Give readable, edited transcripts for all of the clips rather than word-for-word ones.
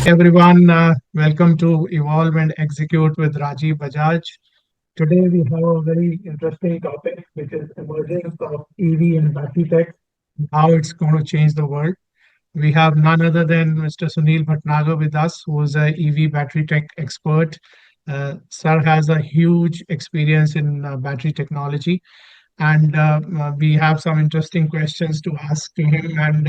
everyone. Welcome to Evolve and Execute with Rajiv Bajaj. Today we have a very interesting topic, which is emergence of EV and battery tech, and how it's going to change the world. We have none other than Mr. Sunil Bhatnagar with us, who is a EV battery tech expert. Sir has a huge experience in battery technology, and we have some interesting questions to ask to him. And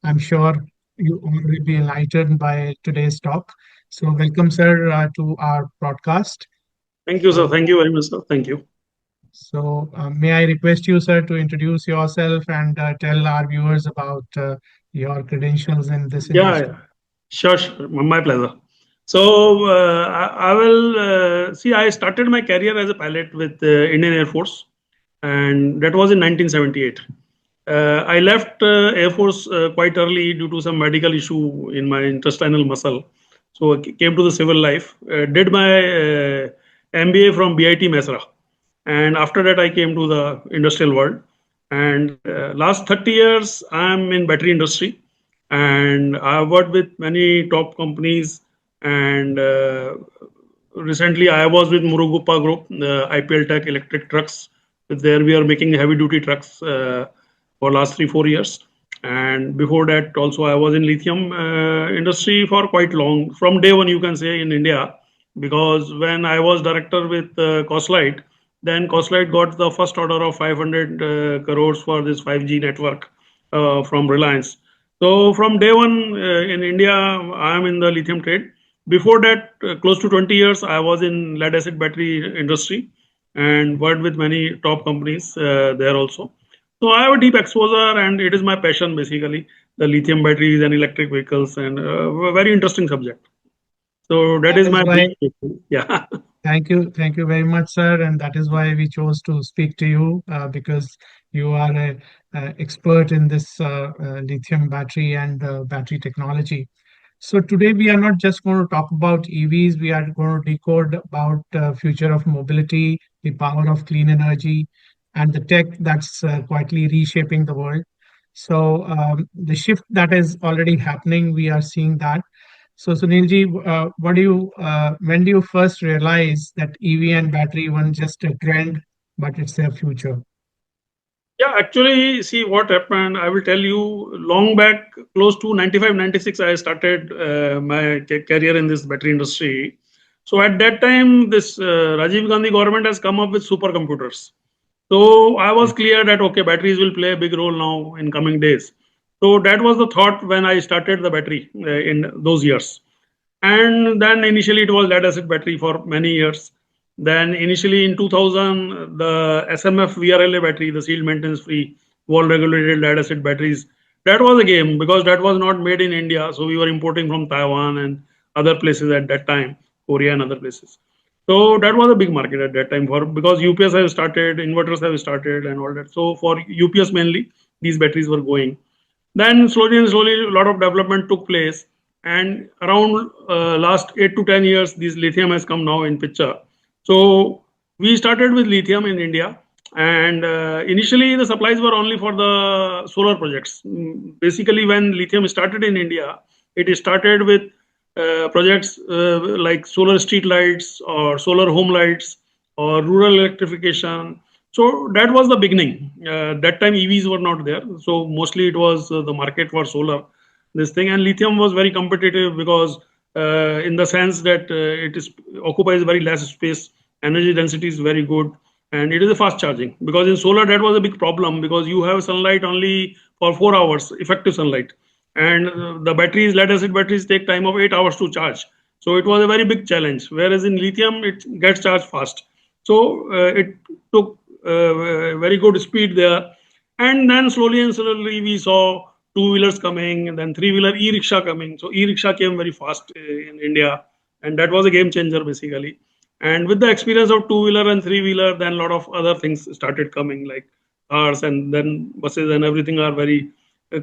I'm sure you all will be enlightened by today's talk. So, welcome, sir, to our broadcast. Thank you, sir. So, Thank you very much, sir. Thank you. may I request you, sir, to introduce yourself and tell our viewers about your credentials in this Yeah, industry? yeah. Sure. My pleasure. So, I will see. I started my career as a pilot with Indian Air Force, and that was in 1978. I left Air Force quite early due to some medical issue in my intestinal muscle. So, I came to the civil life. Did my MBA from BIT Mesra, and after that, I came to the industrial world. And last 30 years, I'm in battery industry, and I've worked with many top companies. And recently, I was with Murugupa Group, IPL Tech Electric Trucks. There, we are making heavy duty trucks for last 3-4 years. And before that, also I was in lithium industry for quite long, from day one, you can say, in India, because when I was director with Coslight, then Coslight got the first order of 500 crores for this 5G network from Reliance. So from day one in India, I am in the lithium trade. Before that, close to 20 years, I was in lead acid battery industry and worked with many top companies there also. So I have a deep exposure, and it is my passion basically, the lithium batteries and electric vehicles, and a very interesting subject. So that That is is my why. brief. Yeah. Thank you very much, sir. And that is why we chose to speak to you because you are a expert in this lithium battery and battery technology. So today we are not just going to talk about EVs. We are going to decode about future of mobility, the power of clean energy, and the tech that's quietly reshaping the world. So the shift that is already happening, we are seeing that. So Sunilji, when do you first realize that EV and battery weren't just a trend, but it's their future? Yeah, actually, see what happened. I will tell you long back, close to 95, 96, I started my career in this battery industry. So at that time, this Rajiv Gandhi government has come up with supercomputers. So I was clear that, okay, batteries will play a big role now in coming days. So that was the thought when I started the battery in those years. And then initially it was lead acid battery for many years. Then initially in 2000, the SMF VRLA battery, the sealed maintenance free wall regulated lead acid batteries, that was a game because that was not made in India. So we were importing from Taiwan and other places at that time, Korea and other places. So that was a big market at that time for because UPS have started, inverters have started, and all that. So for UPS mainly, these batteries were going. Then slowly and slowly, a lot of development took place, and around last 8 to 10 years, this lithium has come now in picture. So we started with lithium in India, and initially the supplies were only for the solar projects. Basically, when lithium started in India, it started with projects like solar street lights or solar home lights or rural electrification. So that was the beginning. That time EVs were not there, so mostly it was the market for solar. This thing, and lithium was very competitive because in the sense that it is occupies very less space, energy density is very good, and it is a fast charging. Because in solar that was a big problem because you have sunlight only for 4 hours, effective sunlight, and the batteries, lead acid batteries, take time of 8 hours to charge. So it was a very big challenge. Whereas in lithium, it gets charged fast. So it took very good speed there. And then slowly and slowly we saw two-wheelers coming and then three-wheeler e-rickshaw coming. So e-rickshaw came very fast in India, and that was a game changer basically. And with the experience of two-wheeler and three-wheeler, then a lot of other things started coming like cars and then buses and everything are very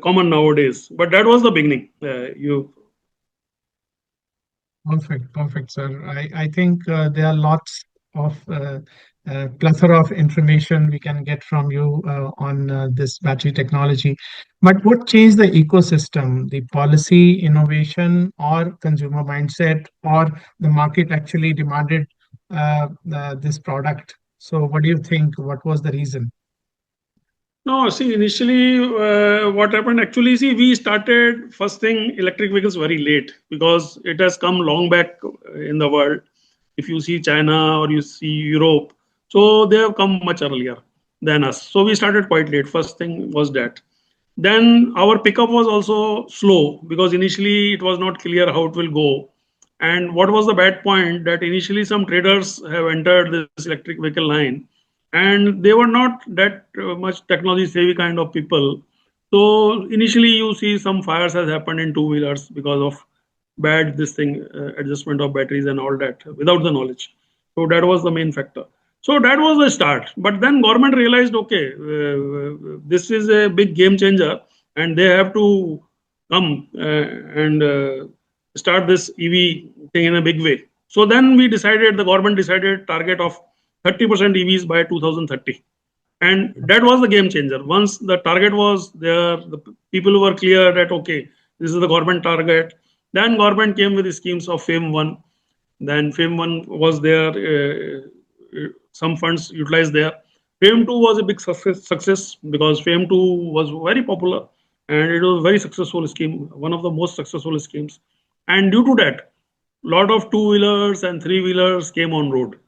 common nowadays. But that was the beginning. You Perfect, sir. I think there are lots of plethora of information we can get from you on this battery technology. But what changed the ecosystem, the policy, innovation, or consumer mindset, or the market actually demanded this product? So, what do you think? What was the reason? No, see, initially, what happened actually, see, we started first thing electric vehicles very late because it has come long back in the world. If you see China or you see Europe, so they have come much earlier than us. So we started quite late. First thing was that. Then our pickup was also slow because initially it was not clear how it will go. And what was the bad point that initially some traders have entered this electric vehicle line and they were not that much technology savvy kind of people. So initially you see some fires has happened in two wheelers because of bad this thing adjustment of batteries and all that without the knowledge. So that was the main factor. So that was the start. But then government realized, okay, this is a big game changer, and they have to come and start this EV thing in a big way. So then we decided, the government decided target of 30% EVs by 2030. And that was the game changer. Once the target was there, the people were clear that, okay, this is the government target. Then government came with the schemes of FAME 1. Then FAME 1 was there, some funds utilized there. FAME 2 was a big success because FAME 2 was very popular and it was a very successful scheme, one of the most successful schemes. And due to that, lot of two wheelers and three wheelers came on road.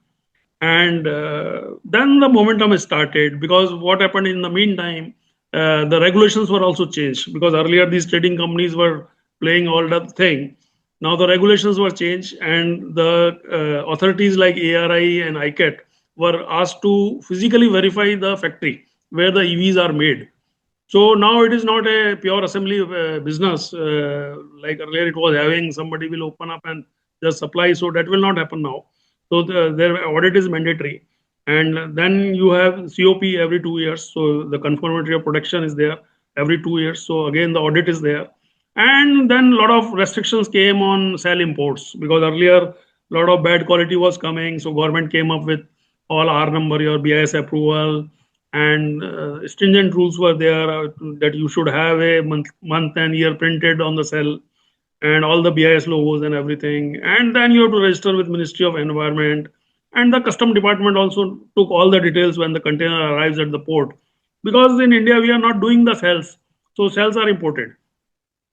And then the momentum started because what happened in the meantime, the regulations were also changed because earlier these trading companies were playing all that thing. Now the regulations were changed and the authorities like ARI and ICAT were asked to physically verify the factory where the EVs are made. So now it is not a pure assembly business like earlier it was having somebody will open up and just supply. So that will not happen now. So their audit is mandatory, and then you have COP every 2 years. So the conformity of production is there every 2 years. So again the audit is there, and then a lot of restrictions came on cell imports because earlier a lot of bad quality was coming. So government came up with all R number, your BIS approval, and stringent rules were there that you should have a month and year printed on the cell and all the BIS logos and everything. And then you have to register with Ministry of Environment. And the custom department also took all the details when the container arrives at the port. Because in India, we are not doing the cells. So cells are imported.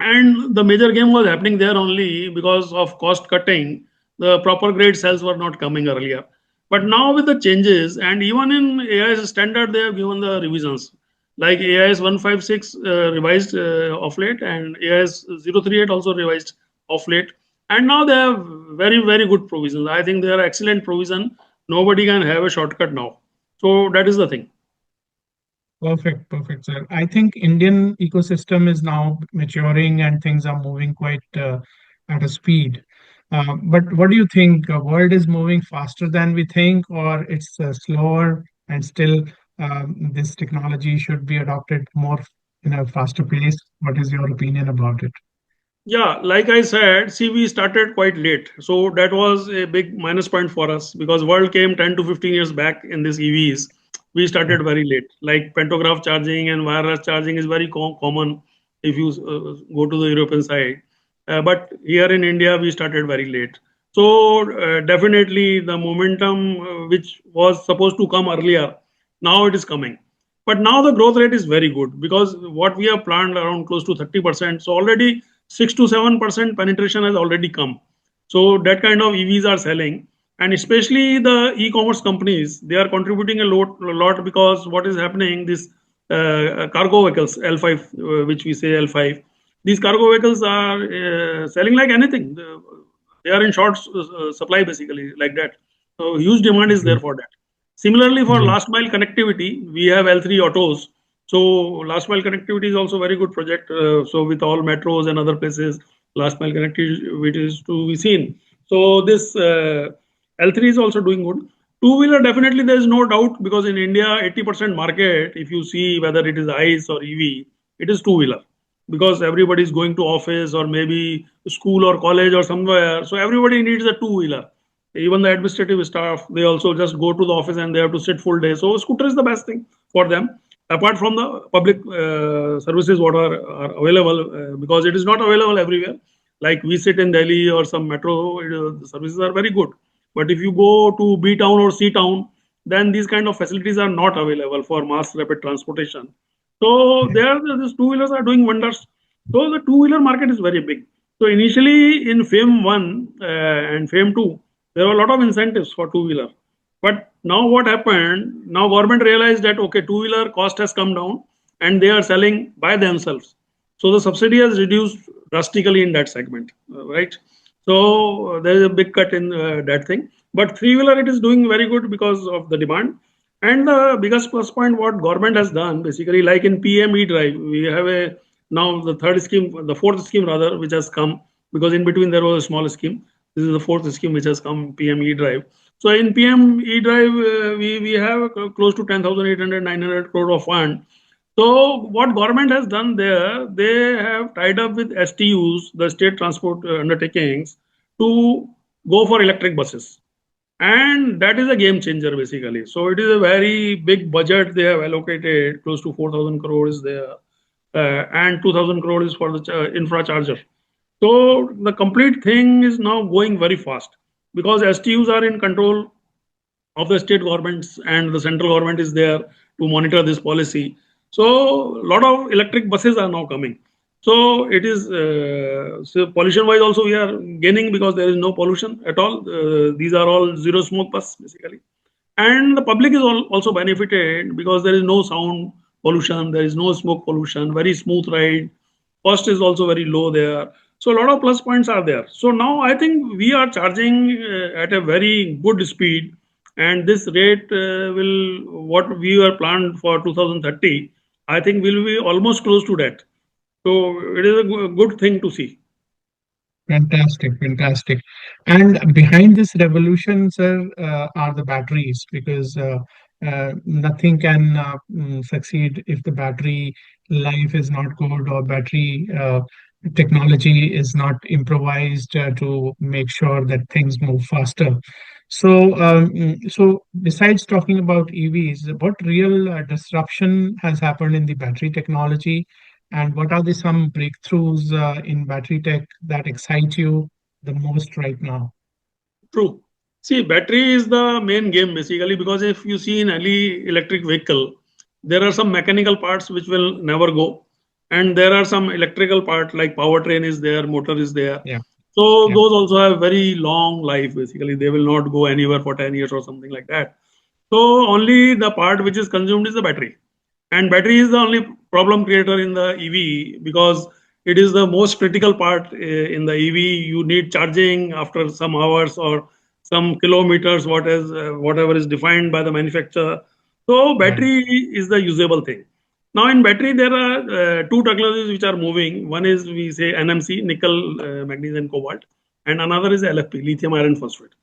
And the major game was happening there only because of cost cutting. The proper grade cells were not coming earlier. But now with the changes, and even in AIS standard, they have given the revisions. Like AIS 156 revised of late, and AIS 038 also revised of late. And now they have very, very good provisions. I think they are excellent provision. Nobody can have a shortcut now. So that is the thing. Perfect, perfect, sir. I think Indian ecosystem is now maturing and things are moving quite at a speed. But what do you think? The world is moving faster than we think, or it's slower and still this technology should be adopted more in a faster pace? What is your opinion about it? Yeah, like I said, see, we started quite late. So that was a big minus point for us because world came 10 to 15 years back in these EVs. We started very late. Like pantograph charging and wireless charging is very common if you go to the European side. But here in India, we started very late. So definitely the momentum which was supposed to come earlier, now it is coming. But now the growth rate is very good because what we have planned around close to 30%. So already 6 to 7% penetration has already come. So that kind of EVs are selling. And especially the e-commerce companies, they are contributing a lot because what is happening, this cargo vehicles, L5, which we say L5, these cargo vehicles are selling like anything. They are in short supply basically, like that. So huge demand is there Mhm. for that. Similarly, for Yes. last mile connectivity, we have L3 autos. So last mile connectivity is also a very good project. So with all metros and other places, last mile connectivity is to be seen. So this L3 is also doing good. Two wheeler definitely there is no doubt because in India 80% market, if you see whether it is ICE or EV, it is two wheeler because everybody is going to office or maybe school or college or somewhere. So everybody needs a two wheeler. Even the administrative staff, they also just go to the office and they have to sit full day. So scooter is the best thing for them, apart from the public services what are available, because it is not available everywhere. Like we sit in Delhi or some metro, the services are very good. But if you go to B town or C town, then these kind of facilities are not available for mass rapid transportation. So Yeah. there, these two wheelers are doing wonders. So the two wheeler market is very big. So initially in FAME 1 and FAME 2, there were a lot of incentives for two wheeler. But now what happened? Now government realized that okay, two wheeler cost has come down and they are selling by themselves. So the subsidy has reduced drastically in that segment, right? So there is a big cut in that thing. But three wheeler it is doing very good because of the demand. And the biggest plus point what government has done basically, like in PME drive, we have a now the third scheme, the fourth scheme rather, which has come, because in between there was a small scheme. This is the fourth scheme which has come, PME drive. So in PME drive, we have close to 10,800, 900 crore of fund. So what government has done there, they have tied up with STUs, the state transport undertakings, to go for electric buses. And that is a game changer basically. So it is a very big budget they have allocated, close to 4,000 crores there, and 2,000 crores for the infra charger. So the complete thing is now going very fast because STUs are in control of the state governments and the central government is there to monitor this policy. So a lot of electric buses are now coming. So it is so pollution wise also we are gaining because there is no pollution at all. These are all zero smoke bus basically, and the public is also benefited because there is no sound pollution, there is no smoke pollution, very smooth ride, cost is also very low there. So a lot of plus points are there. So now I think we are charging at a very good speed, and this rate will what we were planned for 2030. I think will be almost close to that. So it is a good thing to see. Fantastic, fantastic. And behind this revolution, sir, are the batteries, because nothing can succeed if the battery life is not good, or battery technology is not improvised to make sure that things move faster. So, so besides talking about EVs, what real disruption has happened in the battery technology? And what are the some breakthroughs in battery tech that excite you the most right now? True. See, battery is the main game basically because if you see in any electric vehicle, there are some mechanical parts which will never go, and there are some electrical part like powertrain is there, motor is there. Yeah, So yeah, those also have very long life basically. They will not go anywhere for 10 years or something like that. So only the part which is consumed is the battery. And battery is the only problem creator in the EV because it is the most critical part in the EV. You need charging after some hours or some kilometers, whatever is defined by the manufacturer. So right. battery is the usable thing. Now in battery there are two technologies which are moving. One is we say NMC, nickel, manganese, and cobalt, and another is LFP, lithium iron phosphate.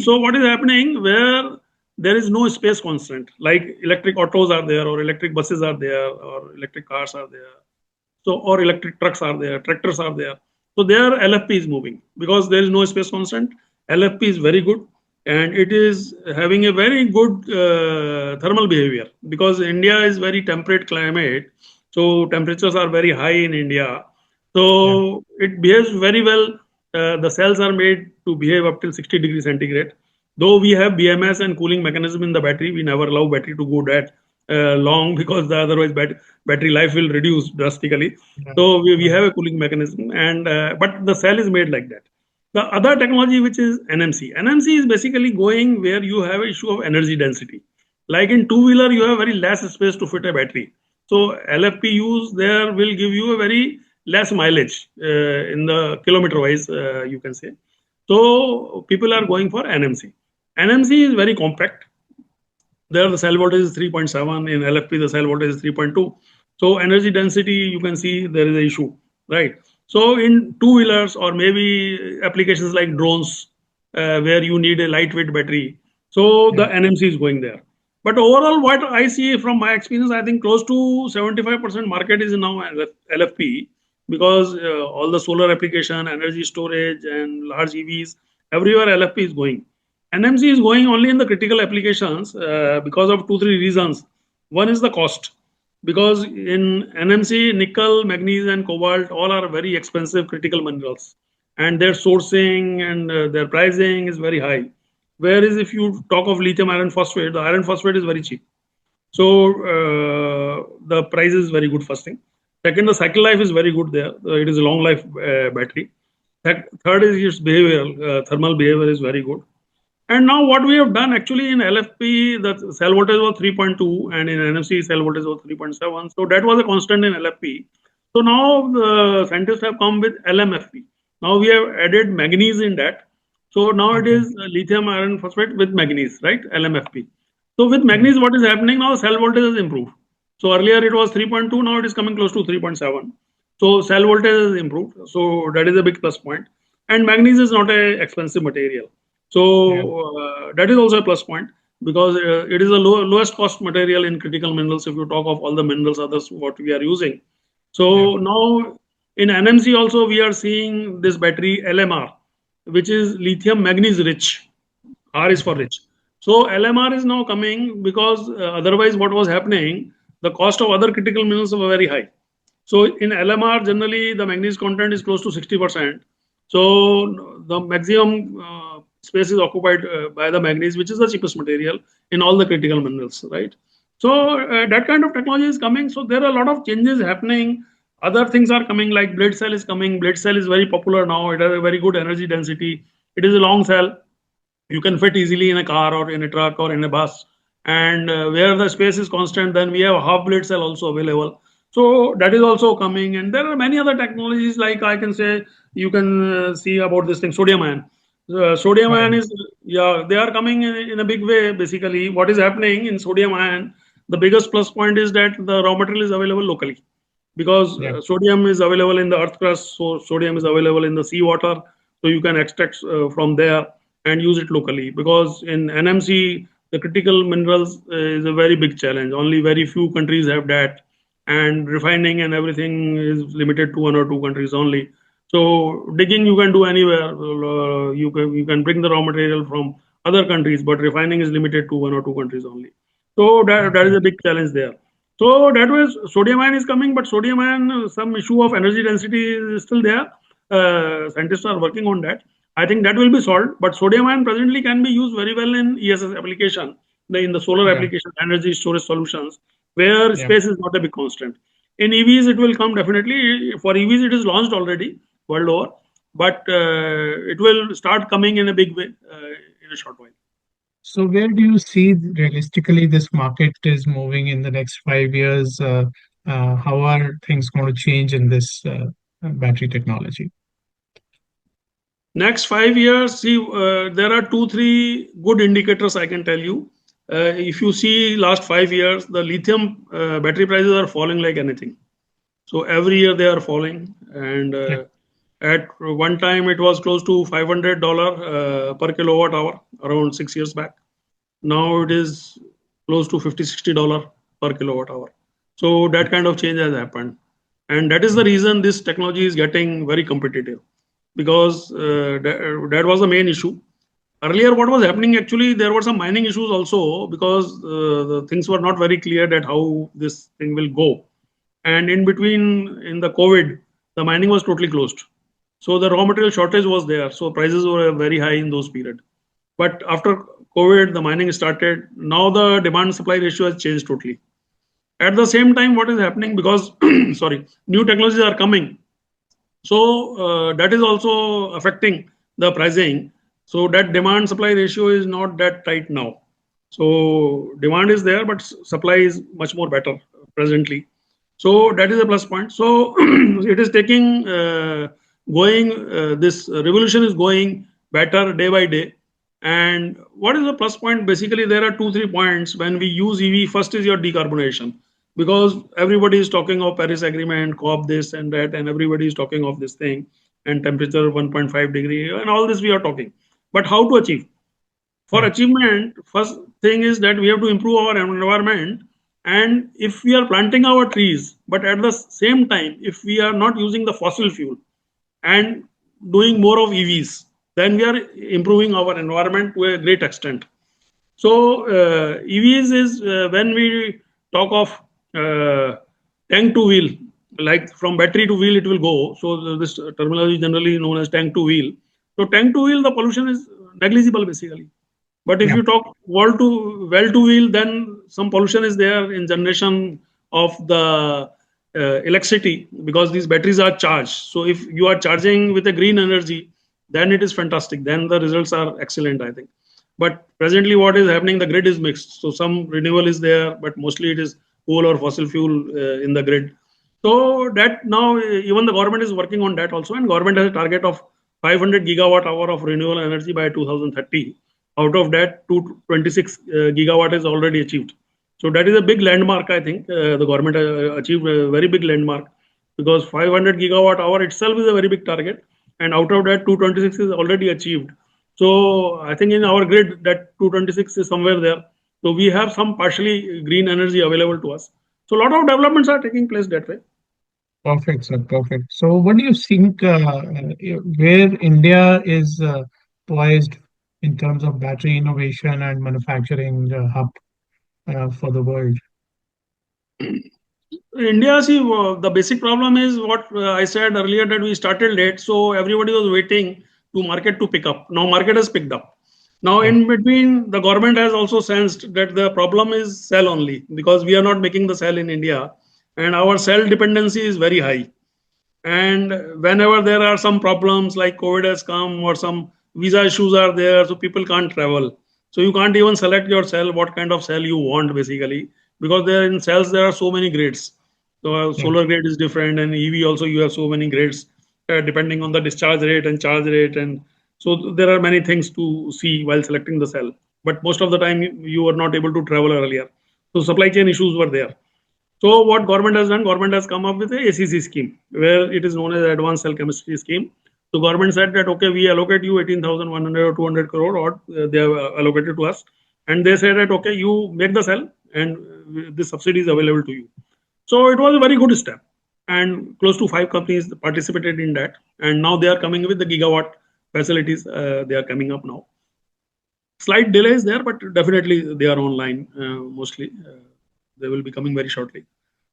So what is happening where there is no space constraint, like electric autos are there, or electric buses are there, or electric cars are there, so or electric trucks are there, tractors are there. So there LFP is moving because there is no space constraint. LFP is very good, and it is having a very good thermal behavior because India is very temperate climate, so temperatures are very high in India. Yeah, So it behaves very well. The cells are made to behave up till 60 degrees centigrade. Though we have BMS and cooling mechanism in the battery, we never allow battery to go that long because otherwise battery life will reduce drastically. right, So we right. have a cooling mechanism, and but the cell is made like that. The other technology which is NMC, NMC is basically going where you have an issue of energy density. Like in two wheeler, you have very less space to fit a battery. So LFP use there will give you a very less mileage in the kilometer wise, you can say. So people are going for NMC. NMC is very compact. There the cell voltage is 3.7. In LFP, the cell voltage is 3.2. So energy density, you can see there is an issue, right? So in two wheelers or maybe applications like drones, where you need a lightweight battery, so the Yeah, NMC is going there. But overall, what I see from my experience, I think close to 75% market is now LFP because all the solar application, energy storage, and large EVs, Everywhere LFP is going. NMC is going only in the critical applications because of two, three reasons. One is the cost, because in NMC, nickel, manganese, and cobalt all are very expensive critical minerals, and their sourcing and their pricing is very high. Whereas if you talk of lithium iron phosphate, the iron phosphate is very cheap. So the price is very good. First thing. Second, the cycle life is very good there. It is a long life battery. Third is its behavioral, thermal behavior is very good. And now what we have done actually in LFP, the cell voltage was 3.2 and in NFC cell voltage was 3.7. So that was a constant in LFP. So now the scientists have come with LMFP. Now we have added manganese in that. So now it Okay. is lithium iron phosphate with manganese, right? LMFP. So with Yeah. manganese, what is happening now? Cell voltage has improved. So earlier it was 3.2, now it is coming close to 3.7. So cell voltage has improved. So that is a big plus point. And manganese is not a expensive material. Yeah. So that is also a plus point because it is the lowest cost material in critical minerals. If you talk of all the minerals, others what we are using. Yeah. So now in NMC also we are seeing this battery LMR, which is lithium manganese rich. R is for Okay. rich. So LMR is now coming because otherwise what was happening, the cost of other critical minerals were very high. So in LMR, generally the manganese content is close to 60%. So the maximum space is occupied by the manganese, which is the cheapest material in all the critical minerals, right? So that kind of technology is coming. So there are a lot of changes happening. Other things are coming, like blade cell is coming. Blade cell is very popular now. It has a very good energy density. It is a long cell, you can fit easily in a car or in a truck or in a bus, and where the space is constant, then we have half blade cell also available. So that is also coming, and there are many other technologies, like I can say, you can see about this thing, sodium ion. Sodium ion Right. is, yeah, they are coming in a big way. Basically what is happening in sodium ion, the biggest plus point is that the raw material is available locally, because Yeah. sodium is available in the earth crust, so sodium is available in the seawater, so you can extract from there and use it locally. Because in NMC, the critical minerals is a very big challenge. Only very few countries have that, and refining and everything is limited to one or two countries only. So digging you can do anywhere. You can bring the raw material from other countries, but refining is limited to one or two countries only. So that is Okay. a big challenge there. So that was sodium ion is coming, but sodium ion, some issue of energy density is still there. Scientists are working on that. I think that will be solved. But sodium ion presently can be used very well in ESS application, in the solar Yeah. application, energy storage solutions, where Yeah. space is not a big constant. In EVs, it will come definitely. For EVs, it is launched already world over, but it will start coming in a big way in a short while. So where do you see realistically this market is moving in the next 5 years? How are things going to change in this battery technology? Next 5 years, see, there are two, three good indicators I can tell you. If you see last 5 years, the lithium battery prices are falling like anything. So every year they are falling, and Yeah. at one time it was close to $500 per kilowatt hour around 6 years back. Now it is close to 50, $60 per kilowatt hour. So that kind of change has happened. And that is the reason this technology is getting very competitive, because that was the main issue. Earlier, what was happening actually, there were some mining issues also, because the things were not very clear that how this thing will go. And in between, in the COVID, the mining was totally closed. So the raw material shortage was there. So prices were very high in those period. But after COVID, the mining started. Now the demand supply ratio has changed totally. At the same time, what is happening, because sorry, new technologies are coming, so that is also affecting the pricing. So that demand supply ratio is not that tight now. So demand is there, but supply is much more better presently. So that is a plus point. So it is taking going. This revolution is going better day by day. And what is the plus point? Basically, there are two, 3 points when we use EV. First is your decarbonization, because everybody is talking of Paris Agreement, COP, this and that, and everybody is talking of this thing, and temperature 1.5 degree, and all this we are talking. But how to achieve? For Yeah. achievement, first thing is that we have to improve our environment. And if we are planting our trees, but at the same time, if we are not using the fossil fuel and doing more of EVs, then we are improving our environment to a great extent. So EVs is when we talk of tank to wheel, like from battery to wheel, it will go. So this terminology generally known as tank to wheel. So tank to wheel, the pollution is negligible basically. But if Yeah. you talk well to wheel, then some pollution is there in generation of the electricity because these batteries are charged. So if you are charging with a green energy, then it is fantastic. Then the results are excellent, I think. But presently, what is happening? The grid is mixed. So some renewable is there, but mostly it is coal or fossil fuel in the grid. So that now even the government is working on that also, and government has a target of 500 gigawatt hour of renewable energy by 2030. Out of that, 226 gigawatt is already achieved. So that is a big landmark. I think the government achieved a very big landmark because 500 gigawatt hour itself is a very big target, and out of that, 226 is already achieved. So I think in our grid that 226 is somewhere there. So we have some partially green energy available to us. So a lot of developments are taking place that way. Perfect, sir. Perfect. So, what do you think where India is poised in terms of battery innovation and manufacturing hub for the world? India, see, the basic problem is what I said earlier that we started late, so everybody was waiting to market to pick up. Now market has picked up. Now Yeah. in between, the government has also sensed that the problem is cell only because we are not making the cell in India, and our cell dependency is very high. And whenever there are some problems like COVID has come or some visa issues are there, so people can't travel. So you can't even select your cell, what kind of cell you want basically, because there in cells there are so many grades. So Yeah. solar grade is different, and EV also you have so many grades depending on the discharge rate and charge rate, and so there are many things to see while selecting the cell. But most of the time you are not able to travel earlier, so supply chain issues were there. So what government has done, government has come up with a ACC scheme where it is known as Advanced Cell Chemistry Scheme. So government said that okay, we allocate you 18,100 or 200 crore, or they have allocated to us, and they said that okay, you make the cell and this subsidy is available to you. So it was a very good step, and close to 5 companies participated in that, and now they are coming with the gigawatt facilities. They are coming up now. Slight delay is there, but definitely they are online mostly. They will be coming very shortly.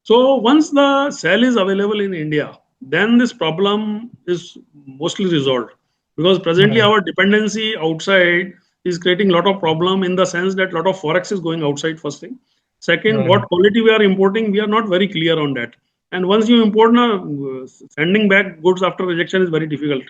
So once the cell is available in India, then this problem is mostly resolved because presently Right. our dependency outside is creating a lot of problem in the sense that a lot of forex is going outside first thing. Second, Right. what quality we are importing, we are not very clear on that. And once you import now, sending back goods after rejection is very difficult.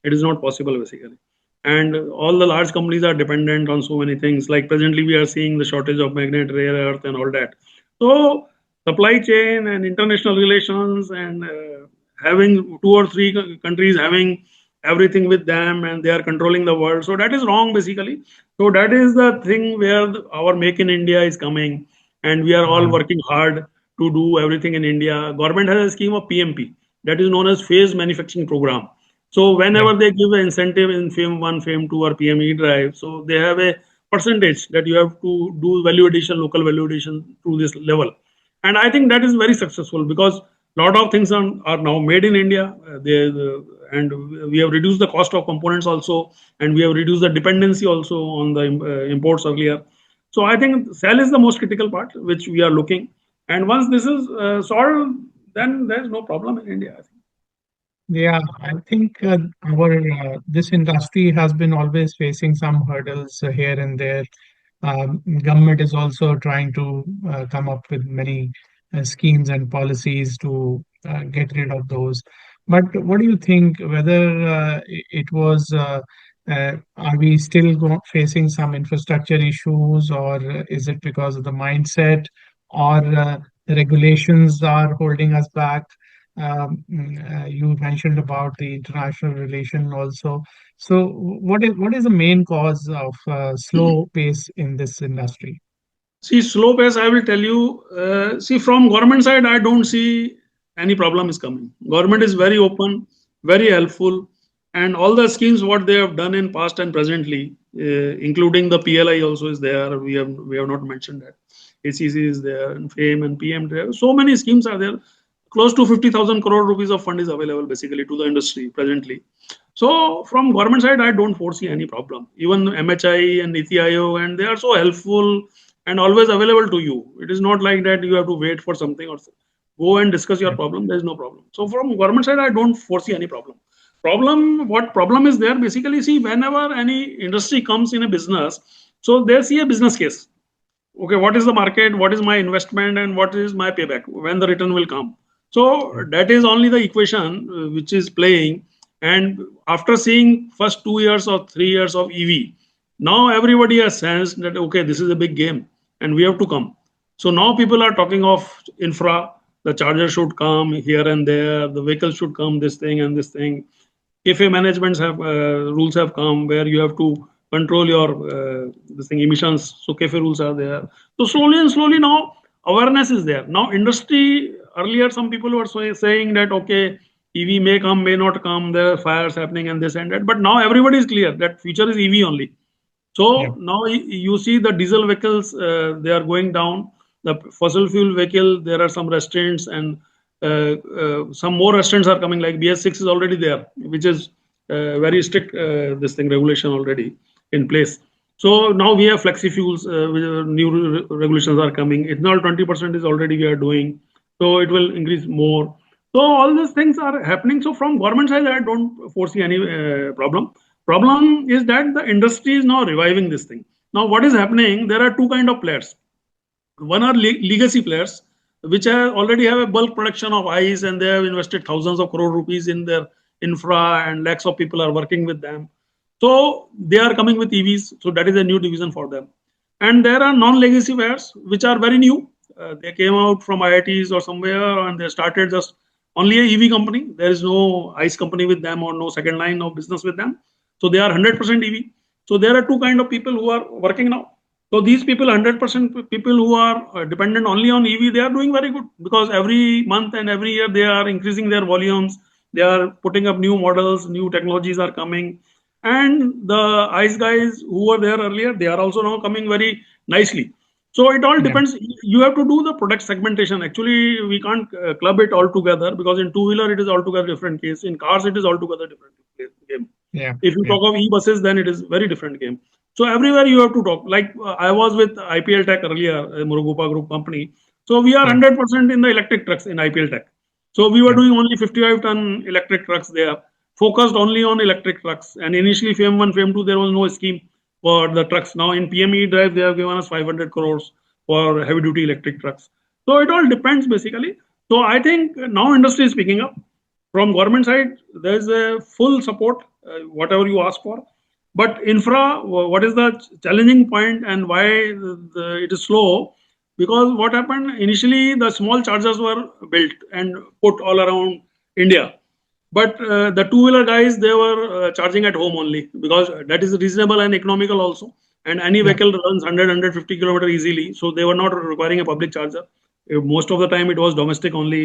It is not possible basically. And all the large companies are dependent on so many things. Like presently we are seeing the shortage of magnet, rare earth, and all that. So supply chain and international relations and having two or three countries having everything with them and they are controlling the world, so that is wrong basically. So that is the thing where our make in India is coming, and we are all Right. working hard to do everything in India. Government has a scheme of PMP, that is known as phase manufacturing program. So Yeah. whenever they give an incentive in FAME 1, FAME 2 or PME drive, so they have a percentage that you have to do value addition, local value addition to this level. And I think that is very successful because a lot of things are now made in India. And we have reduced the cost of components also, and we have reduced the dependency also on the imports earlier. So I think cell is the most critical part which we are looking. And once this is solved, then there is no problem in India, I think. Yeah, I think our this industry has been always facing some hurdles here and there. Government is also trying to come up with many schemes and policies to get rid of those. But what do you think? Whether it was, are we still facing some infrastructure issues, or is it because of the mindset, or the regulations are holding us back? You mentioned about the international relation also. So, what is the main cause of slow pace in this industry? See, slow pace, I will tell you. See, from government side, I don't see any problem is coming. Government is very open, very helpful, and all the schemes what they have done in past and presently, including the PLI also is there. We have not mentioned that. ACC is there, and FAME and PM. There. So many schemes are there. Close to 50,000 crore rupees of fund is available basically to the industry presently. So from government side, I don't foresee any problem. Even MHI and Niti Aayog, and they are so helpful and always available to you. It is not like that you have to wait for something or go and discuss your Yeah. problem. There is no problem. So from government side, I don't foresee any problem. What problem is there? Basically, see, whenever any industry comes in a business, so they see a business case. Okay, what is the market, what is my investment, and what is my payback, when the return will come. So Yeah. that is only the equation which is playing. And after seeing first 2 years or 3 years of EV, now everybody has sensed that okay, this is a big game and we have to come. So now people are talking of infra. The charger should come here and there, the vehicle should come, this thing and this thing. Cafe managements have rules have come where you have to control your this thing emissions. So cafe rules are there. So slowly and slowly now awareness is there. Now industry, earlier some people were saying that okay, EV may come, may not come. There are fires happening and this and that. But now everybody is clear that future is EV only. Yeah. So now you see the diesel vehicles, they are going down. The fossil fuel vehicle, there are some restraints, and some more restraints are coming. Like BS6 is already there, which is very strict this thing regulation already in place. So now we have flexi fuels, new regulations are coming. Ethanol 20% is already we are doing, so it will increase more. So all these things are happening. So from government side, I don't foresee any problem. Problem is that the industry is now reviving this thing. Now, what is happening? There are two kind of players. One are legacy players, which already have a bulk production of ice, and they have invested thousands of crore rupees in their infra, and lakhs of people are working with them. So they are coming with EVs. So that is a new division for them. And there are non-legacy players which are very new. They came out from IITs or somewhere, and they started just only a EV company. There is no ICE company with them or no second line of business with them. So they are 100% EV. So there are two kind of people who are working now. So these people, 100% people who are dependent only on EV, they are doing very good, because every month and every year they are increasing their volumes. They are putting up new models, new technologies are coming, and the ICE guys who were there earlier, they are also now coming very nicely. So it all Yeah. depends. You have to do the product segmentation. Actually, we can't club it all together, because in two wheeler it is altogether different case. In cars it is altogether different game. Yeah. If you Yeah. talk of e-buses, then it is very different game. So everywhere you have to talk. Like I was with IPL Tech earlier, a Murugupa Group company. So we are Yeah. 100% in the electric trucks in IPL Tech. So we were Yeah. doing only 55-ton electric trucks there, focused only on electric trucks. And initially, FAME 1, FAME 2, there was no scheme for the trucks. Now in PME drive, they have given us 500 crores for heavy duty electric trucks. So it all depends basically. So I think now industry is picking up. From government side, there is a full support, whatever you ask for. But infra, what is the challenging point and why it is slow? Because what happened initially, the small chargers were built and put all around India. But the two-wheeler guys, they were charging at home only, because that is reasonable and economical also. And any Yeah. vehicle runs 100, kilometer easily. So they were not requiring a public charger. Most of the time it was domestic only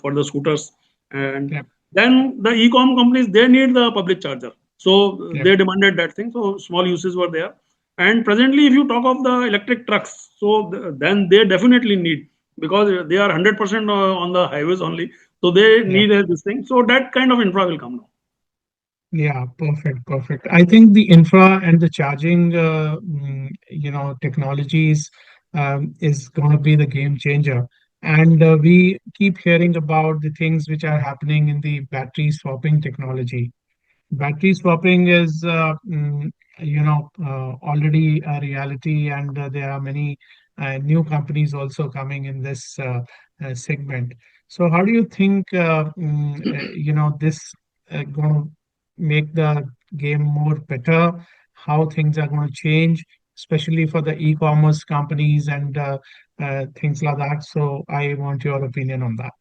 for the scooters. And Yeah. then the e-com companies, they need the public charger. So Yeah. they demanded that thing. So small uses were there. And presently, if you talk of the electric trucks, so then they definitely need, because they are 100% on the highways only. So they Yeah. need this thing. So that kind of infra will come now. Yeah, perfect, perfect. I think the infra and the charging, technologies is going to be the game changer. And we keep hearing about the things which are happening in the battery swapping technology. Battery swapping is, already a reality, and there are many new companies also coming in this segment. So, how do you think, this going to make the game more better? How things are going to change, especially for the e-commerce companies and things like that. So, I want your opinion on that.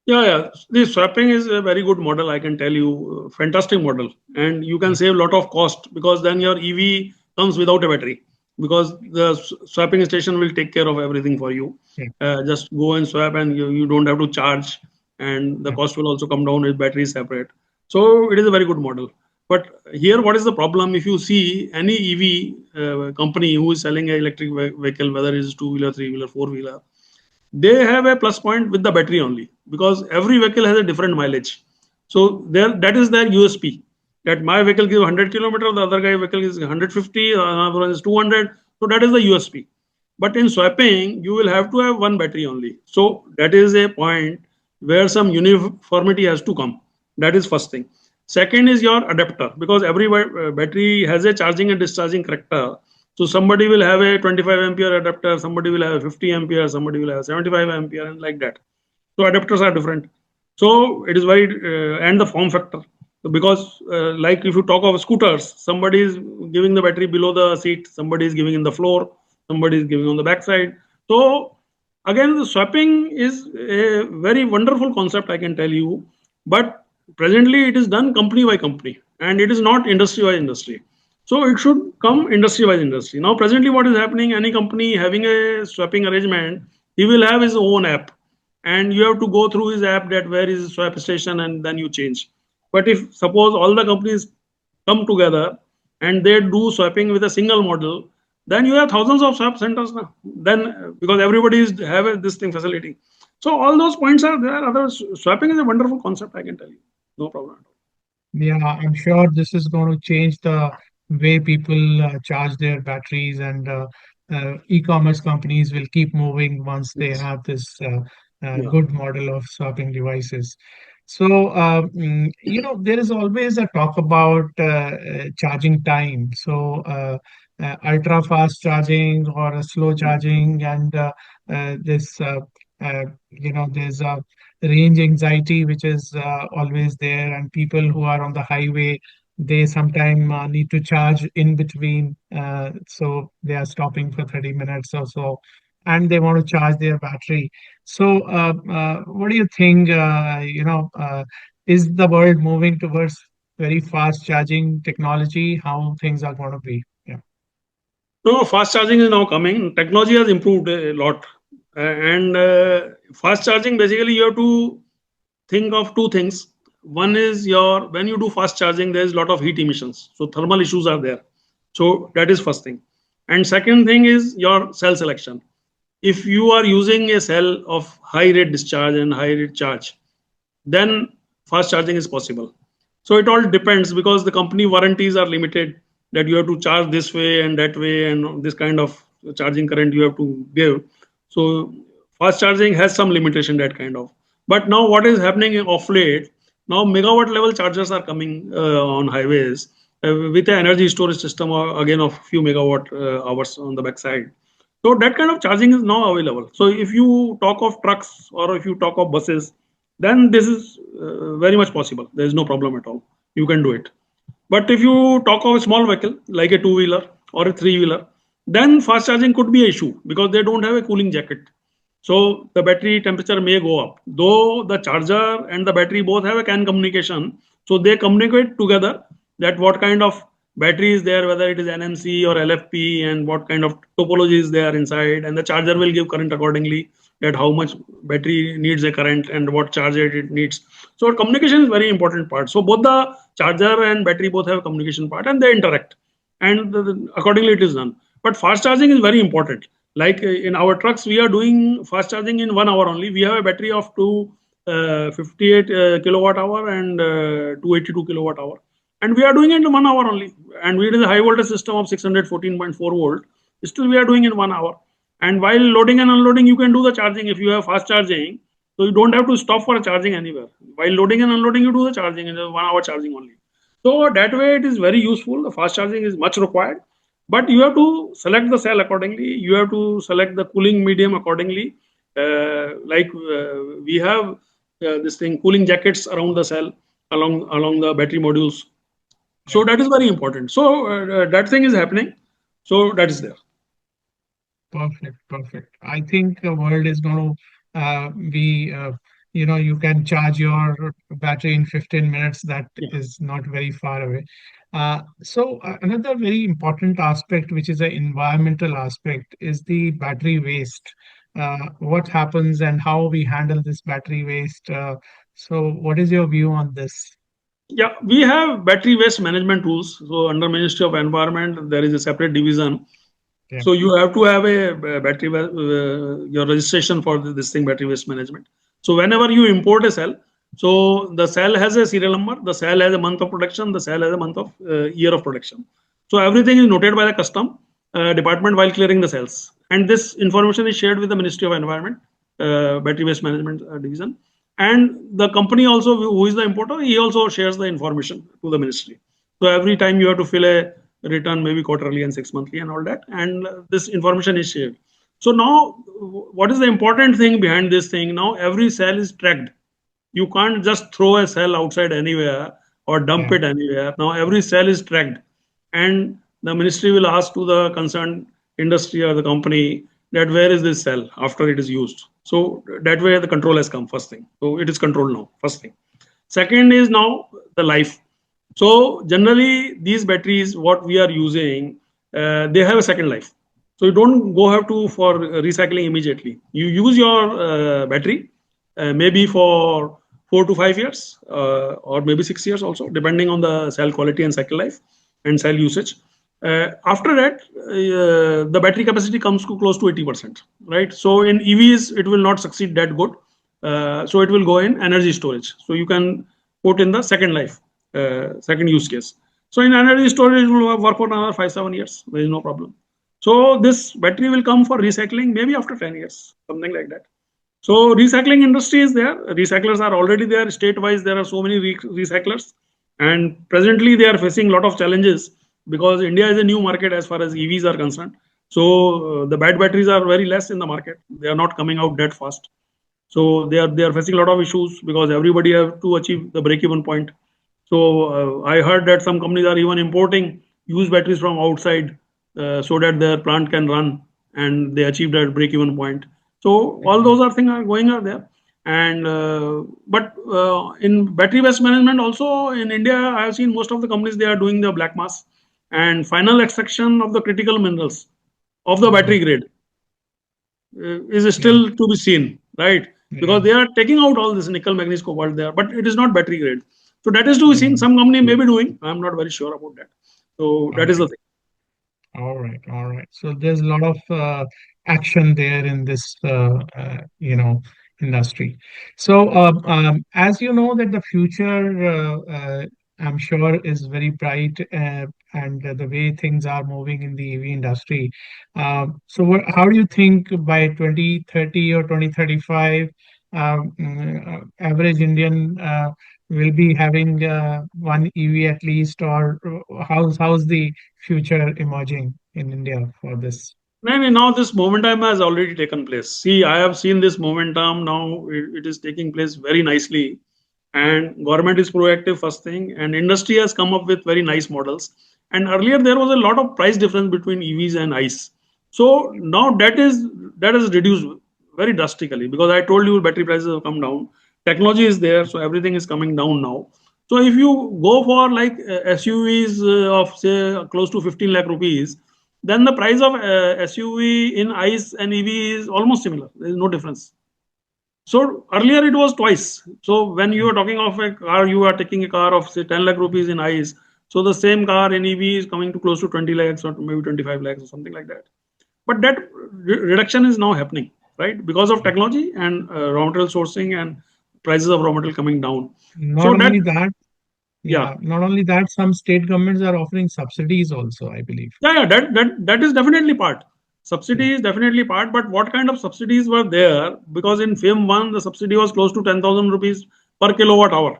Yeah, yeah. The swapping is a very good model, I can tell you. Fantastic model. And you can Yeah, save a lot of cost, because then your EV comes without a battery, because the swapping station will take care of everything for you. yeah, Just go and swap, and you don't have to charge, and the yeah, cost will also come down with battery separate. So it is a very good model. But here, what is the problem? If you see any EV company who is selling an electric vehicle, whether it is two wheeler, three wheeler, four wheeler, they have a plus point with the battery only, because every vehicle has a different mileage. So there, that is their USP. that my vehicle gives 100 kilometer, the other guy vehicle is 150, another one is 200. So that is the USP. But in swapping, you will have to have one battery only. So that is a point where some uniformity has to come. That is first thing. Second is your adapter, because every battery has a charging and discharging character. So somebody will have a 25 ampere adapter, somebody will have a 50 ampere, somebody will have a 75 ampere, and like that. So adapters are different. So it is very and the form factor, because like if you talk of scooters, somebody is giving the battery below the seat, somebody is giving in the floor, somebody is giving on the backside. So again, the swapping is a very wonderful concept, I can tell you, but presently it is done company by company and it is not industry by industry. So it should come industry by industry. Now presently what is happening, any company having a swapping arrangement, he will have his own app and you have to go through his app that where is his swap station and then you change. But if suppose all the companies come together and they do swapping with a single model, then you have thousands of swap centers now. Then because everybody is have this thing facility. So all those points are there. Other swapping is a wonderful concept, I can tell you. No problem at all. Yeah, I'm sure this is going to change the way people charge their batteries, and e-commerce companies will keep moving once they Yes. have this Yeah. good model of swapping devices. So, there is always a talk about charging time. So, ultra fast charging or a slow charging, and this, there's a range anxiety which is always there, and people who are on the highway, they sometimes need to charge in between, so they are stopping for 30 minutes or so, and they want to charge their battery. So what do you think, is the world moving towards very fast charging technology? How things are going to be? Yeah. No, fast charging is now coming. Technology has improved a lot. And fast charging, basically, you have to think of two things. One is your when you do fast charging, there is a lot of heat emissions. So thermal issues are there. So that is first thing. And second thing is your cell selection. If you are using a cell of high rate discharge and high rate charge, then fast charging is possible. So it all depends because the company warranties are limited, that you have to charge this way and that way and this kind of charging current you have to give. So fast charging has some limitation, that kind of. But now what is happening of late, now megawatt level chargers are coming on highways with an energy storage system again of few megawatt hours on the backside. So that kind of charging is now available. So if you talk of trucks or if you talk of buses, then this is very much possible. There is no problem at all. You can do it. But if you talk of a small vehicle like a two-wheeler or a three-wheeler, then fast charging could be an issue because they don't have a cooling jacket. So the battery temperature may go up. Though the charger and the battery both have a CAN communication, so they communicate together that what kind of battery is there, whether it is NMC or LFP, and what kind of topology is there inside, and the charger will give current accordingly. That how much battery needs a current and what charger it needs. So communication is very important part. So both the charger and battery both have a communication part and they interact, and accordingly it is done. But fast charging is very important. Like in our trucks, we are doing fast charging in 1 hour only. We have a battery of 258 kilowatt hour and 282 kilowatt hour, and we are doing it in 1 hour only. And we did a high voltage system of 614.4 volt. Still, we are doing in 1 hour. And while loading and unloading, you can do the charging if you have fast charging. So you don't have to stop for charging anywhere. While loading and unloading, you do the charging in 1 hour charging only. So that way, it is very useful. The fast charging is much required, but you have to select the cell accordingly. You have to select the cooling medium accordingly. We have this thing cooling jackets around the cell along the battery modules. So that is very important. So that thing is happening. So that is there. Perfect, perfect. I think the world is going to be, you can charge your battery in 15 minutes. That Yeah. is not very far away. So, another very important aspect, which is an environmental aspect, is the battery waste. What happens and how we handle this battery waste. So, what is your view on this? Yeah, we have battery waste management tools. So under Ministry of Environment, there is a separate division. Yeah. So you have to have a battery your registration for this thing, battery waste management. So whenever you import a cell, So the cell has a serial number, the cell has a month of production, the cell has a month of year of production. So everything is noted by the custom department while clearing the cells, and this information is shared with the Ministry of Environment, Battery Waste Management Division, and the company also who is the importer, he also shares the information to the ministry. So every time you have to fill a return, maybe quarterly and 6 monthly and all that, and this information is shared. So now, what is the important thing behind this thing? Now every cell is tracked. You can't just throw a cell outside anywhere or dump Yeah. it anywhere. Now every cell is tracked, and the ministry will ask to the concerned industry or the company that where is this cell after it is used. So that way the control has come, first thing. So it is controlled now, first thing. Second is now the life. So generally these batteries, what we are using, they have a second life. So you don't go have to for recycling immediately. You use your battery maybe for 4 to 5 years or maybe 6 years also, depending on the cell quality and cycle life and cell usage. After that, the battery capacity comes to close to 80%, right? So in EVs, it will not succeed that good. So it will go in energy storage. So you can put in the second life, second use case. So in energy storage, it will work for another 5 7 years. There is no problem. So this battery will come for recycling maybe after 10 years, something like that. So recycling industry is there. Recyclers are already there. State-wise, there are so many recyclers, and presently they are facing a lot of challenges because India is a new market as far as EVs are concerned. So the bad batteries are very less in the market. They are not coming out that fast. So they are facing a lot of issues because everybody have to achieve the break-even point. So I heard that some companies are even importing used batteries from outside so that their plant can run and they achieve that break-even point. So all those are things are going out there. And but in battery waste management also in India, I have seen most of the companies they are doing the black mass and final extraction of the critical minerals of the Mhm. battery grade is Yeah. still to be seen, right? Because Yeah. they are taking out all this nickel, manganese, cobalt there, but it is not battery grade. So that is to be seen. Mhm. Some company may be doing. I'm not very sure about that. So that is Okay. the thing. All right, all right. So there's a lot of action there in this, industry. So as you know that the future, I'm sure, is very bright, and the way things are moving in the EV industry. So how do you think by 2030 or 2035, average Indian will be having one EV at least, or how's the future emerging in India for this? No, no, now this momentum has already taken place. See, I have seen this momentum now. It is taking place very nicely, and government is proactive first thing, and industry has come up with very nice models. And earlier there was a lot of price difference between EVs and ICE. So now that is reduced very drastically because I told you battery prices have come down. Technology is there, so everything is coming down now. So if you go for like SUVs of say close to 15 lakh rupees, then the price of SUV in ICE and EV is almost similar. There is no difference. So earlier it was twice. So when you are talking of a car, you are taking a car of say 10 lakh rupees in ICE. So the same car in EV is coming to close to 20 lakhs or maybe 25 lakhs or something like that. But that reduction is now happening, right? Because of technology and raw material sourcing and prices of raw material coming down. Not So that, only that, yeah, yeah, not only that, some state governments are offering subsidies also, I believe. yeah, that is definitely part. Yeah. Subsidy is definitely part, but what kind of subsidies were there? Because in FAME 1, the subsidy was close to 10,000 rupees per kilowatt hour.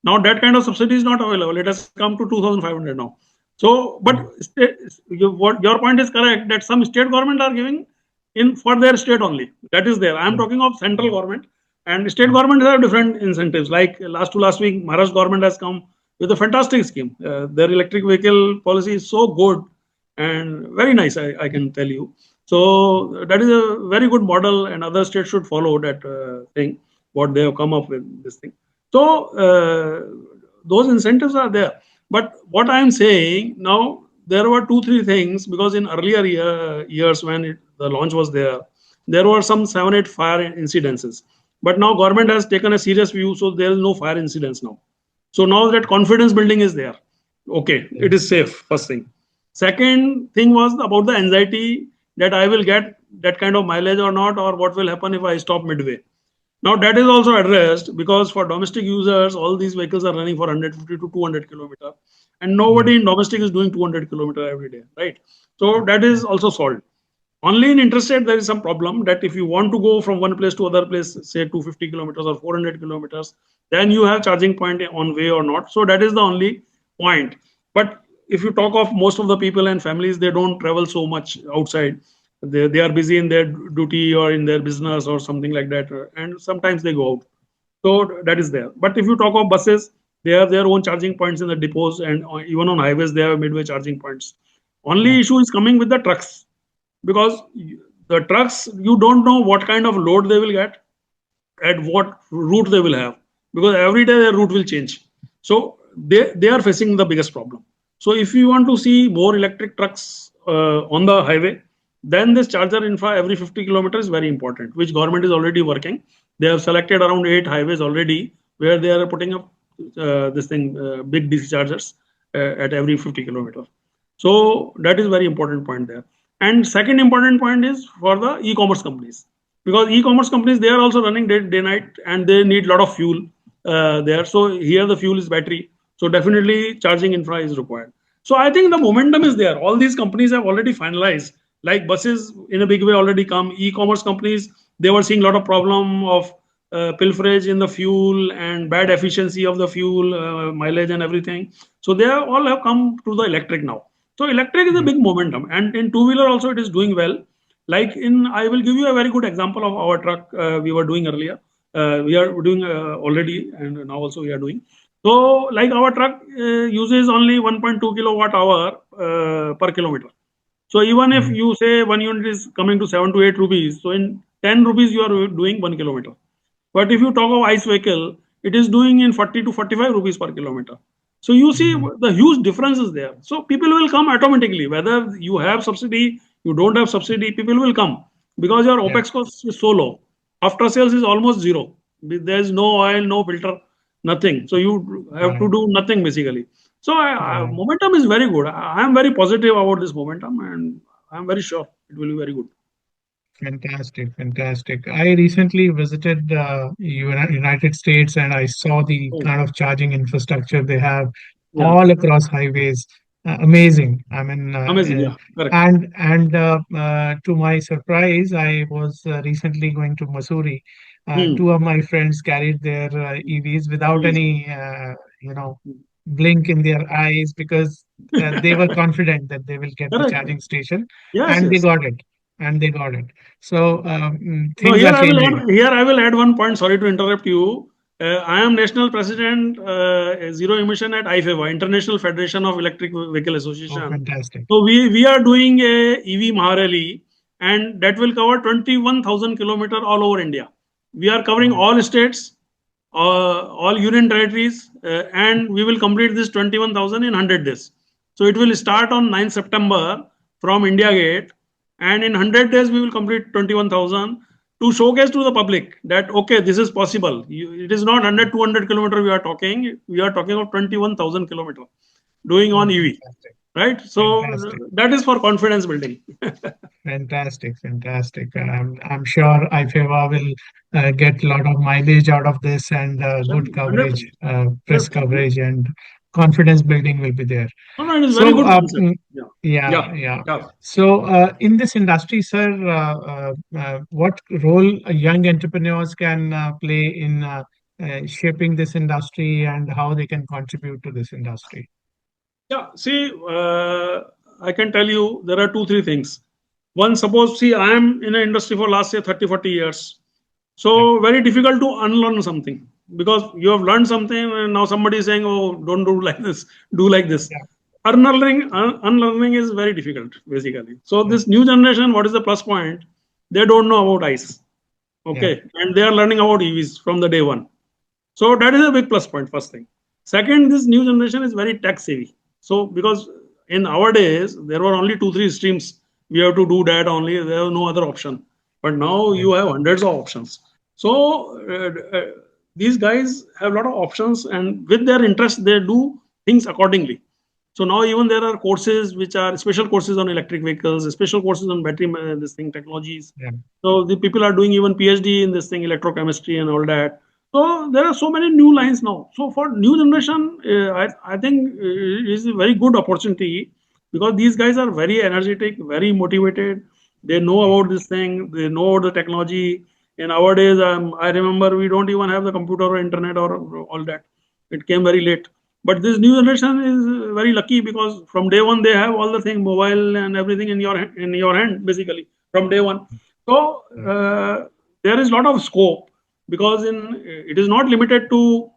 Now that kind of subsidy is not available. It has come to 2,500 now. So, but Mm. what your point is correct that some state government are giving in for their state only. That is there. I am Yeah. talking of central government and state Mm. governments have different incentives. Like last to last week, Maharashtra government has come with a fantastic scheme. Their electric vehicle policy is so good and very nice. I can tell you. So that is a very good model, and other states should follow that thing. What they have come up with this thing. So those incentives are there. But what I am saying now, there were two, three things because in earlier years when the launch was there were some 7, 8 fire incidences. But now government has taken a serious view, so there is no fire incidents now. So now that confidence building is there. Okay, Yeah. it is safe. First thing. Second thing was about the anxiety that I will get that kind of mileage or not, or what will happen if I stop midway. Now that is also addressed because for domestic users, all these vehicles are running for 150 to 200 kilometer, and Yeah. nobody in domestic is doing 200 kilometer every day, right? So that Yeah. is also solved. Only in interstate there is some problem that if you want to go from one place to other place, say 250 kilometers or 400 kilometers, then you have charging point on way or not. So that is the only point. But if you talk of most of the people and families, they don't travel so much outside. They are busy in their duty or in their business or something like that, and sometimes they go out. So that is there. But if you talk of buses, they have their own charging points in the depots, and even on highways they have midway charging points. Yeah. Only issue is coming with the trucks, because the trucks, you don't know what kind of load they will get, at what route they will have, because every day their route will change. So they are facing the biggest problem. So if you want to see more electric trucks on the highway, then this charger infra every 50 kilometers is very important, which government is already working. They have selected around 8 highways already where they are putting up this thing, big DC chargers at every 50 kilometers. So that is very important point there. And second important point is for the e-commerce companies, because e-commerce companies, they are also running day night, and they need a lot of fuel there. So here the fuel is battery. So definitely charging infra is required. So I think the momentum is there. All these companies have already finalized. Like buses in a big way already come. E-commerce companies, they were seeing a lot of problem of pilferage in the fuel and bad efficiency of the fuel, mileage and everything. So they all have come to the electric now. So electric is a Yeah. big momentum, and in two wheeler also it is doing well. Like in, I will give you a very good example of our truck we were doing earlier. We are doing already, and now also we are doing. So like our truck uses only 1.2 kilowatt hour per kilometer. So even if Mhm. you say one unit is coming to 7 to 8 rupees, so in 10 rupees you are doing 1 kilometer. But if you talk of ICE vehicle, it is doing in 40 to 45 rupees per kilometer. So you see Mhm. the huge difference is there. So people will come automatically, whether you have subsidy, you don't have subsidy, people will come because your Yeah. OPEX cost is so low. After sales is almost zero. There is no oil, no filter, nothing. So you have to Right. do nothing basically. So Right. momentum is very good. I am very positive about this momentum, and I am very sure it will be very good. Fantastic, fantastic. I recently visited United States and I saw the Oh, kind of charging infrastructure they have yeah, all across highways. Amazing. I mean, amazing. Yeah, correct. and to my surprise, I was recently going to Missouri. Hmm. Two of my friends carried their EVs without Easy. any, blink in their eyes because they were confident that they will get the Correct. charging station, Yes, and they yes. got it and they got it. So No, things are changing. here I will add one point. Sorry to interrupt you. I am national president, zero emission at IFEVA, International Federation of Electric Vehicle Oh, Association. fantastic. So we are doing a EV Maharali, and that will cover 21,000 kilometer all over India. We are covering Wow. all states, all union territories, and we will complete this 21,000 in 100 days. So it will start on 9 September from India Gate, and in 100 days we will complete 21,000 to showcase to the public that okay, this is possible. It is not 100 200 kilometer we are talking of 21,000 kilometer doing Oh, on EV, fantastic. right? So Fantastic. that is for confidence building. Fantastic. Fantastic. I'm sure IFEWA will get a lot of mileage out of this and good Certainly, 100%. coverage, press 100%. coverage, and confidence building will be there. No, no, it is very So, good concept. Yeah, yeah, yeah, yeah. yeah. So, in this industry, sir, what role young entrepreneurs can play in shaping this industry and how they can contribute to this industry? Yeah, see, I can tell you there are two, three things. One, suppose, see, I am in an industry for last say 30, 40 years. Yeah, So very difficult to unlearn something because you have learned something and now somebody is saying, oh, don't do like this, do like this. yeah, Unlearning is very difficult, basically. So yeah, this new generation, what is the plus point? They don't know about ICE. yeah, Okay. And they are learning about EVs from the day one. So that is a big plus point, first thing. Second, this new generation is very tech savvy. So because in our days, there were only two, three streams. We have to do that only. There was no other option. But now yeah, you have hundreds of options. So these guys have a lot of options, and with their interest, they do things accordingly. So now even there are courses which are special courses on electric vehicles, special courses on battery this thing technologies. yeah, So the people are doing even PhD in this thing, electrochemistry and all that. So there are so many new lines now. So for new generation, I think it is a very good opportunity because these guys are very energetic, very motivated. They know yeah, about this thing. They know about the technology. In our days, I remember we don't even have the computer or internet or all that. It came very late. But this new generation is very lucky because from day one they have all the thing, mobile and everything in your hand basically from day one. So yeah, there is a lot of scope because in it is not limited to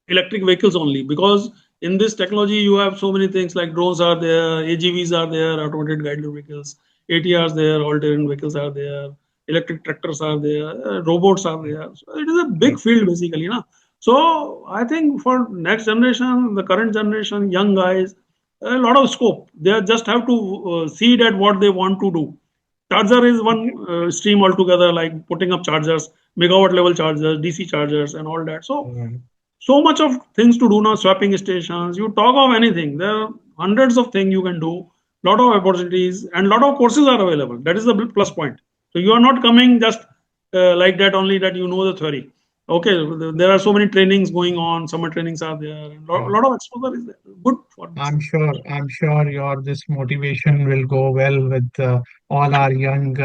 electric vehicles only because in this technology you have so many things like drones are there, AGVs are there, automated guided vehicles, ATRs there, all terrain vehicles are there, electric tractors are there, robots are yeah, there. So it is a yeah, big field basically, na. So I think for next generation, the current generation, young guys, a lot of scope. They just have to see that what they want to do. Charger is one stream altogether, like putting up chargers, megawatt level chargers, DC chargers, and all that. So yeah, so much of things to do now, swapping stations, you talk of anything, there are hundreds of things you can do, lot of opportunities and lot of courses are available. That is the plus point. So you are not coming just like that only that you know the theory. Okay, there are so many trainings going on, summer trainings are there, and yeah. lot of exposure is there, good for this. I'm sure your this motivation will go well with all our young,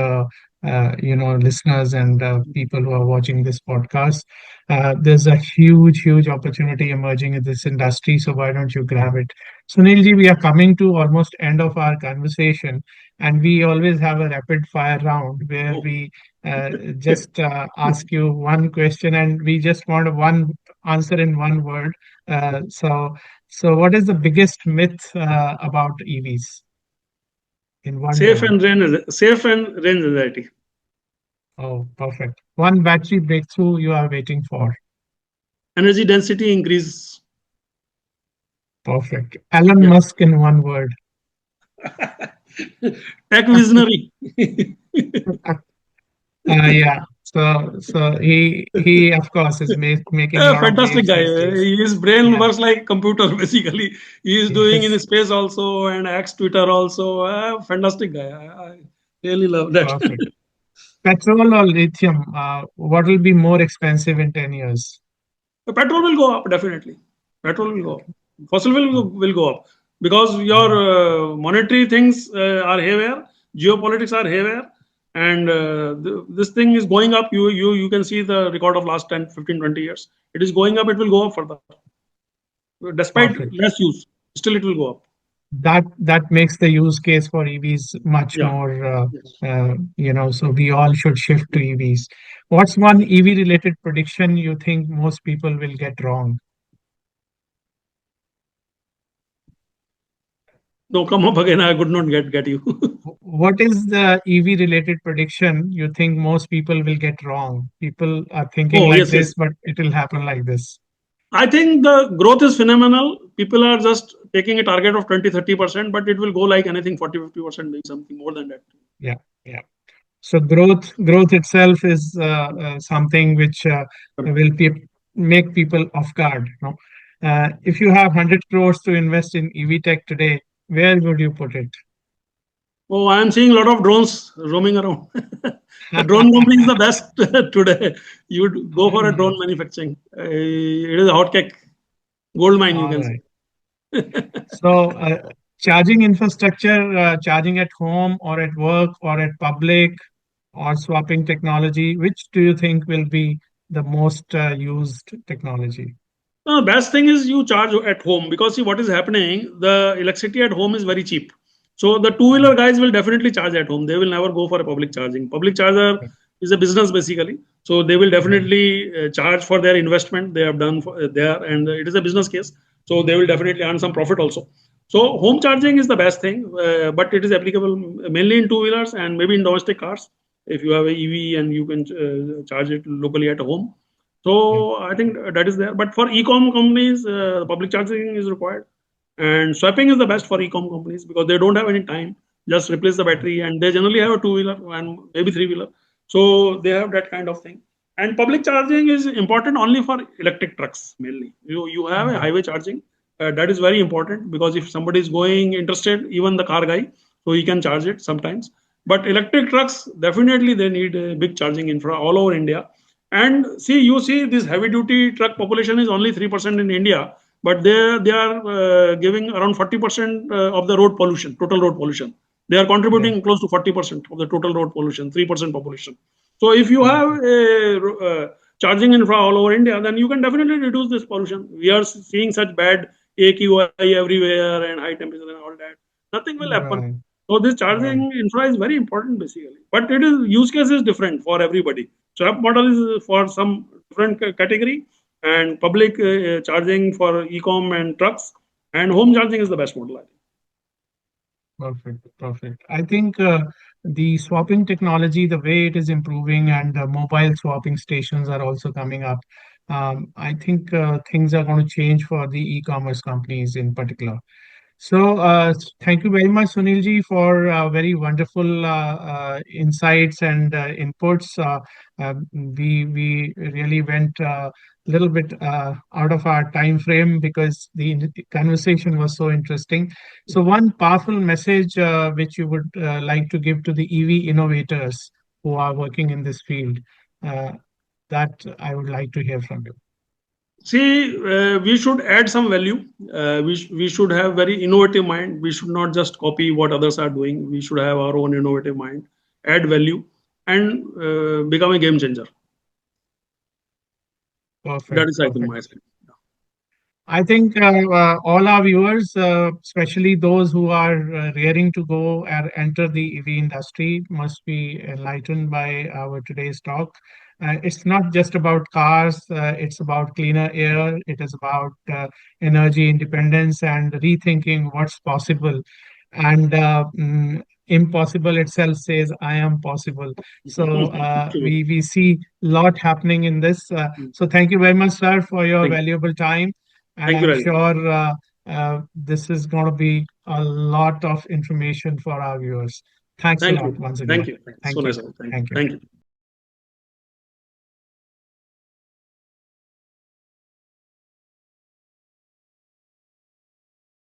listeners and people who are watching this podcast. There's a huge opportunity emerging in this industry, so why don't you grab it? Sunilji, we are coming to almost end of our conversation, and we always have a rapid fire round where Oh. we just ask you one question, and we just want one answer in one word. So, what is the biggest myth about EVs in one safe word? and range Safe and range anxiety. Oh, perfect. One battery breakthrough you are waiting for. Energy density increase. Perfect. Elon Yeah. Musk in one word. Tech visionary. Yeah. So he of course is making a lot of Fantastic waves guy. these days. His brain Yeah. works like computer basically. He is doing in Yes. space also and X Twitter also. Fantastic guy. I really love that. Perfect. Petrol or lithium? What will be more expensive in 10 years? Petrol will go up definitely. Petrol will go up. Okay. Fossil Oh, will go up because your oh, monetary things are haywire, geopolitics are haywire, and this thing is going up. You can see the record of last 10, 15, 20 years. It is going up. It will go up further, despite perfect. less use. Still, it will go up. That makes the use case for EVs much Yeah. more, Yes. so we all should shift to EVs. What's one EV related prediction you think most people will get wrong? No, come up again. I could not get you. What is the EV related prediction you think most people will get wrong? People are thinking Oh, like yes, this, yes. but it will happen like this. I think the growth is phenomenal. People are just taking a target of 20, 30%, but it will go like anything 40, 50%, maybe something more than that. Yeah, yeah. So growth itself is something which Correct. will make people off guard. If you have 100 crores to invest in EV tech today, where would you put it? Oh, I am seeing a lot of drones roaming around. The drone company is the best today. You would go for a drone Nice. manufacturing. It is a hot cake, gold mine, you All can say. right. So charging infrastructure, charging at home or at work or at public or swapping technology, which do you think will be the most used technology? Best thing is you charge at home because see what is happening. The electricity at home is very cheap. So the two-wheeler guys will definitely charge at home. They will never go for a public charging. Public charger Okay. is a business basically. So they will Right. definitely charge for their investment they have done there, and it is a business case. So they will definitely earn some profit also. So home charging is the best thing, but it is applicable mainly in two-wheelers and maybe in domestic cars. If you have a EV and you can charge it locally at home, Yeah. so I think that is there. But for e-com companies, public charging is required, and swapping is the best for e-com companies because they don't have any time. Just replace the battery, and they generally have a two-wheeler and maybe three-wheeler, so they have that kind of thing. And public charging is important only for electric trucks mainly. You have a Right. highway charging, That is very important because if somebody is going interested, even the car guy, so he can charge it sometimes. But electric trucks definitely they need a big charging infra all over India. And see, you see, this heavy duty truck population is only 3% in India, but they are giving around 40% of the road pollution, total road pollution. They are Yeah. contributing close to 40% of the total road pollution, 3% population. So if you have Okay. a charging infra all over India, then you can definitely reduce this pollution. We are seeing such bad AQI everywhere and high temperature and all that. Nothing will happen. Right. So this Right. charging infra is very important basically. But it is use case is different for everybody. Swap model is for some different category, and public charging for e-com and trucks, and home charging is the best model. I think. Perfect, perfect. I think the swapping technology, the way it is improving, and mobile swapping stations are also coming up. I think things are going to change for the e-commerce companies in particular. So, thank you very much, Sunilji, for very wonderful insights and inputs. We really went a little bit out of our time frame because the conversation was so interesting. So, one powerful message which you would like to give to the EV innovators who are working in this field, uh, that I would like to hear from you. See, we should add some value. We should have very innovative mind. We should not just copy what others are doing. We should have our own innovative mind, add value, and become a game changer. That Perfect, is, I think, my perfect. side. I think all our viewers, especially those who are rearing to go and enter the EV industry, must be enlightened by our today's talk. It's not just about cars, it's about cleaner air, it is about energy independence and rethinking what's possible. And impossible itself says, I am possible. So Actually, we see a lot happening in this. So thank you very much, sir, for your thank you. valuable time, and Thank you, I'm Rajiv. sure this is going to be a lot of information for our viewers. Thanks a Thank lot you. once Thank again. you. So Thank you. nice. Thank you. Thank you. Thank you.